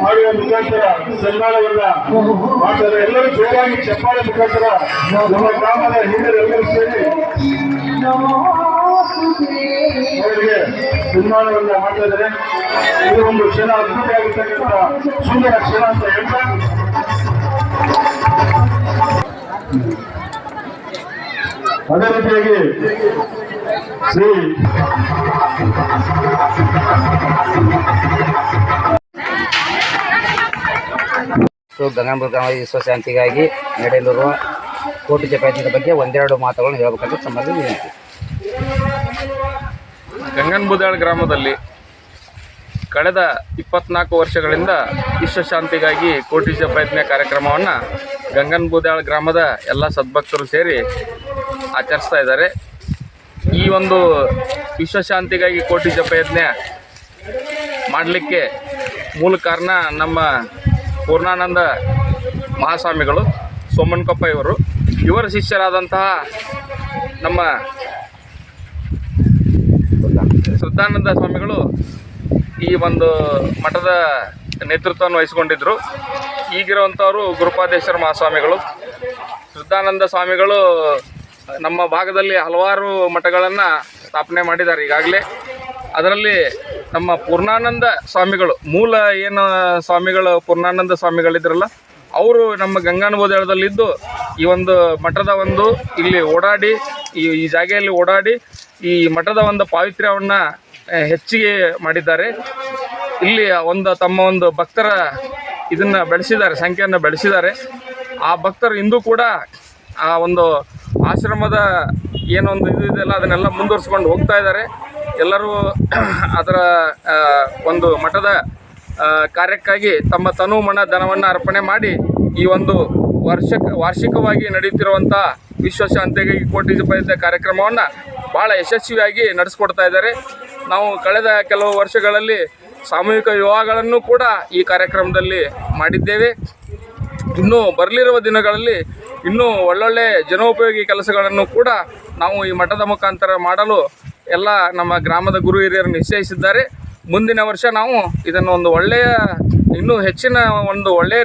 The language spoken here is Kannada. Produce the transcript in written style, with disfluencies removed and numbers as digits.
ಮಾಡುವ ಮುಖಾಂತರ ಸನ್ಮಾನವನ್ನ ಮಾಡ್ತಾರೆ. ಎಲ್ಲರೂ ಜೋರಾಗಿ ಚಪ್ಪಾಳೆ ಮುಖಾಂತರ ನಮ್ಮ ಗ್ರಾಮದ ಹಿರಿಯರೆಲ್ಲರೂ ಸೇರಿ ಅವರಿಗೆ ಸನ್ಮಾನವನ್ನ ಮಾಡ್ತಾ ಇದ್ದಾರೆ. ಇದು ಒಂದು ಕ್ಷಣ ಅದ್ಭುತವಾಗಿರ್ತಕ್ಕಂಥ ಸುಂದರ ಕ್ಷಣ ಅಂತ ಹೇಳ್ತಾ ಅದೇ ರೀತಿಯಾಗಿ ಶ್ರೀ ಗಂಗಾಂಬ ಗ್ರಾಮ ವಿಶ್ವಶಾಂತಿಗಾಗಿ ನಡೆಯಲಿರುವ ಕೋಟಿ ಪ್ರಯತ್ನದ ಬಗ್ಗೆ ಒಂದೆರಡು ಮಾತುಗಳನ್ನು ಹೇಳಬೇಕಂತ ತಮ್ಮಲ್ಲಿ ವಿನಂತಿ. ಗಂಗನಬೂದಾಳ ಗ್ರಾಮದಲ್ಲಿ ಕಳೆದ 24 ವರ್ಷಗಳಿಂದ ವಿಶ್ವಶಾಂತಿಗಾಗಿ ಕೋಟಿ ಪ್ರಯತ್ನ ಕಾರ್ಯಕ್ರಮವನ್ನು ಗಂಗನಬೂದಾಳ ಗ್ರಾಮದ ಎಲ್ಲ ಸದ್ಭಕ್ತರು ಸೇರಿ ಆಚರಿಸ್ತಾ ಇದ್ದಾರೆ. ಈ ಒಂದು ವಿಶ್ವಶಾಂತಿಗಾಗಿ ಕೋಟಿ ಪ್ರಯತ್ನ ಮಾಡಲಿಕ್ಕೆ ಮೂಲ ಕಾರಣ ನಮ್ಮ ಪೂರ್ಣಾನಂದ ಮಹಾಸ್ವಾಮಿಗಳು ಸೋಮನಕೊಪ್ಪ ಇವರ ಶಿಷ್ಯರಾದಂತಹ ನಮ್ಮ ಶ್ರದ್ಧಾನಂದ ಸ್ವಾಮಿಗಳು ಈ ಒಂದು ಮಠದ ನೇತೃತ್ವವನ್ನು ವಹಿಸಿಕೊಂಡಿದ್ದರು. ಈಗಿರುವಂಥವರು ಗುರುಪಾದೇಶ್ವರ ಮಹಾಸ್ವಾಮಿಗಳು. ಶ್ರದ್ಧಾನಂದ ಸ್ವಾಮಿಗಳು ನಮ್ಮ ಭಾಗದಲ್ಲಿ ಹಲವಾರು ಮಠಗಳನ್ನು ಸ್ಥಾಪನೆ ಮಾಡಿದ್ದಾರೆ ಈಗಾಗಲೇ. ಅದರಲ್ಲಿ ನಮ್ಮ ಪೂರ್ಣಾನಂದ ಸ್ವಾಮಿಗಳು ಮೂಲ ಏನು ಸ್ವಾಮಿಗಳು ಪೂರ್ಣಾನಂದ ಸ್ವಾಮಿಗಳಿದ್ರಲ್ಲ ಅವರು ನಮ್ಮ ಗಂಗಾನಬೋದಳದಲ್ಲಿದ್ದು ಈ ಒಂದು ಮಠದ ಒಂದು ಇಲ್ಲಿ ಓಡಾಡಿ ಈ ಜಾಗೆಯಲ್ಲಿ ಓಡಾಡಿ ಈ ಮಠದ ಒಂದು ಪಾವಿತ್ರ್ಯವನ್ನು ಹೆಚ್ಚಿಗೆ ಮಾಡಿದ್ದಾರೆ. ಇಲ್ಲಿ ತಮ್ಮ ಒಂದು ಭಕ್ತರ ಇದನ್ನು ಬೆಳೆಸಿದ್ದಾರೆ, ಸಂಖ್ಯೆಯನ್ನು ಬೆಳೆಸಿದ್ದಾರೆ. ಆ ಭಕ್ತರು ಇಂದು ಕೂಡ ಆ ಒಂದು ಆಶ್ರಮದ ಏನೊಂದು ಇದು ಇದೆಲ್ಲ ಅದನ್ನೆಲ್ಲ ಮುಂದುವರಿಸ್ಕೊಂಡು ಹೋಗ್ತಾ ಇದ್ದಾರೆ. ಎಲ್ಲರೂ ಅದರ ಒಂದು ಮಠದ ಕಾರ್ಯಕ್ಕಾಗಿ ತಮ್ಮ ತನು ಮನ ಧನವನ್ನು ಅರ್ಪಣೆ ಮಾಡಿ ಈ ಒಂದು ವಾರ್ಷಿಕವಾಗಿ ನಡೆಯುತ್ತಿರುವಂಥ ವಿಶ್ವಶಾಂತಿಗಾಗಿ ಕೋಟಿ ಪ್ರಯತ್ನ ಕಾರ್ಯಕ್ರಮವನ್ನು ಭಾಳ ಯಶಸ್ವಿಯಾಗಿ ನಡೆಸ್ಕೊಡ್ತಾ ಇದ್ದಾರೆ. ನಾವು ಕಳೆದ ಕೆಲವು ವರ್ಷಗಳಲ್ಲಿ ಸಾಮೂಹಿಕ ವಿವಾಹಗಳನ್ನು ಕೂಡ ಈ ಕಾರ್ಯಕ್ರಮದಲ್ಲಿ ಮಾಡಿದ್ದೇವೆ. ಇನ್ನೂ ಬರಲಿರುವ ದಿನಗಳಲ್ಲಿ ಇನ್ನೂ ಒಳ್ಳೊಳ್ಳೆ ಜನೋಪಯೋಗಿ ಕೆಲಸಗಳನ್ನು ಕೂಡ ನಾವು ಈ ಮಠದ ಮುಖಾಂತರ ಮಾಡಲು ಎಲ್ಲ ನಮ್ಮ ಗ್ರಾಮದ ಗುರು ಹಿರಿಯರು ನಿಶ್ಚಯಿಸಿದ್ದಾರೆ. ಮುಂದಿನ ವರ್ಷ ನಾವು ಇದನ್ನು ಒಂದು ಒಳ್ಳೆಯ ಇನ್ನೂ ಹೆಚ್ಚಿನ ಒಂದು ಒಳ್ಳೆಯ